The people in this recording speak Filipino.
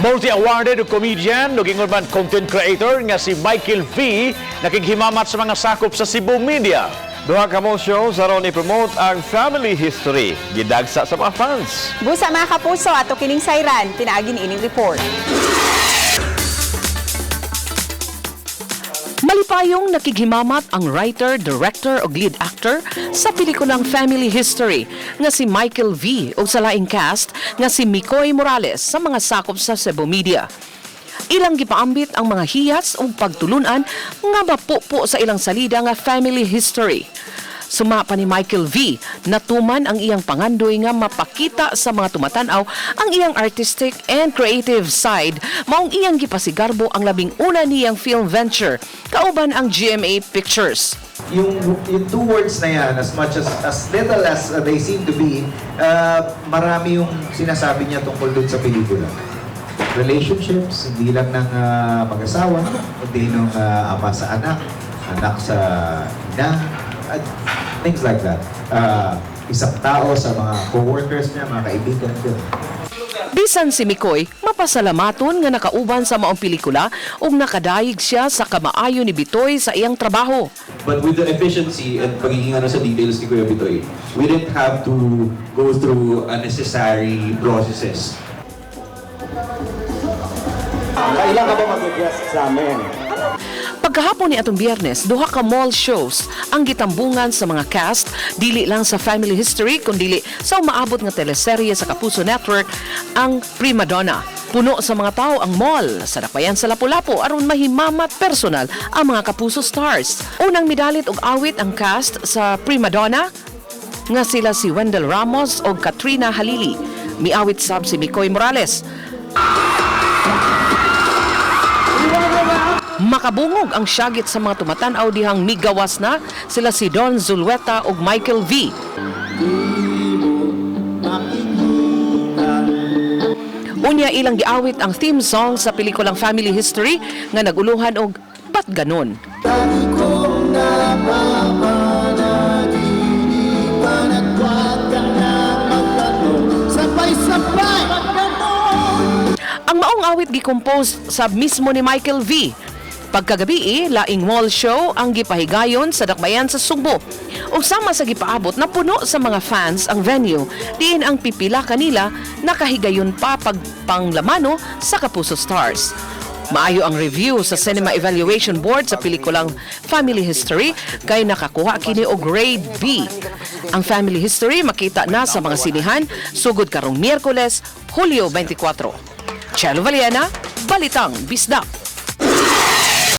Multi-awarded comedian, naging man content creator nga si Michael V. nakighimamat sa mga sakop sa Cebu Media. Duha ka mo shows aron i-promote ang family history. Gidagsa sa mga fans. Busa mga kapuso, ato kining sayran, pinaagin ining report. Malipayong nakighimamat ang writer, director o lead actor sa pelikulang Family History nga si Michael V. o sa laing cast nga si Mikoy Morales sa mga sakop sa Cebu Media. Ilang gipaambit ang mga hiyas o pagtulunan nga mapupo sa ilang salida nga Family History. Suma pa ni Michael V. natuman ang iyang pangandoy nga mapakita sa mga tumatanaw ang iyang artistic and creative side maong iyang gipasigarbo ang labing una niyang film venture kauban ang GMA Pictures. Yung two words na yan, as much as little as they seem to be, marami yung sinasabi niya tungkol dun sa pelikula. Relationships, hindi lang ng mag-asawa, hindi ng ama sa anak, anak sa ina, at things like that. Isang tao sa mga co-workers niya, mga kaibigan niya. Bisan si Mikoy, mapasalamaton nga nakauban sa maong pelikula ug nakadayig siya sa kamaayo ni Bitoy sa iyang trabaho. But with the efficiency and pagiging sa details ni Kuya Bitoy, we didn't have to go through unnecessary processes. Kailan ka ba mag-guest sa amin? Pagkahapon ni atong Biyernes, duha ka mall shows ang gitambungan sa mga cast, dili lang sa Family History, kundi sa umaabot nga teleserye sa Kapuso Network, ang Prima Donna. Puno sa mga tao ang mall sa Dakbayan sa Lapu-Lapu aron mahimamat personal ang mga Kapuso stars. Unang midalit og awit ang cast sa Prima Donna nga sila si Wendell Ramos o Katrina Halili. Miawit sab si Mikoy Morales. Makabungog ang syagit sa mga tumatanaw dihang migawas na sila si Don Zulueta ug Michael V. Unya ilang giawit ang theme song sa pelikulang Family History nga naguluhan og Ba't Ganon. Ang maong awit gi-compose sa mismo ni Michael V. Pagkagabi, laing mall show ang gipahigayon sa Dakbayan sa Sugbo. Ug sama sa gipaabot na puno sa mga fans ang venue, diin ang pipila kanila nakahigayon pa pagpanglamano sa Kapuso Stars. Maayo ang review sa Cinema Evaluation Board sa pelikulang Family History kay nakakuha kini og grade B. Ang Family History makita na sa mga sinihan sugod karong Miyerkules, Hulyo 24. Chelo Valiana, Balitang Bisdak.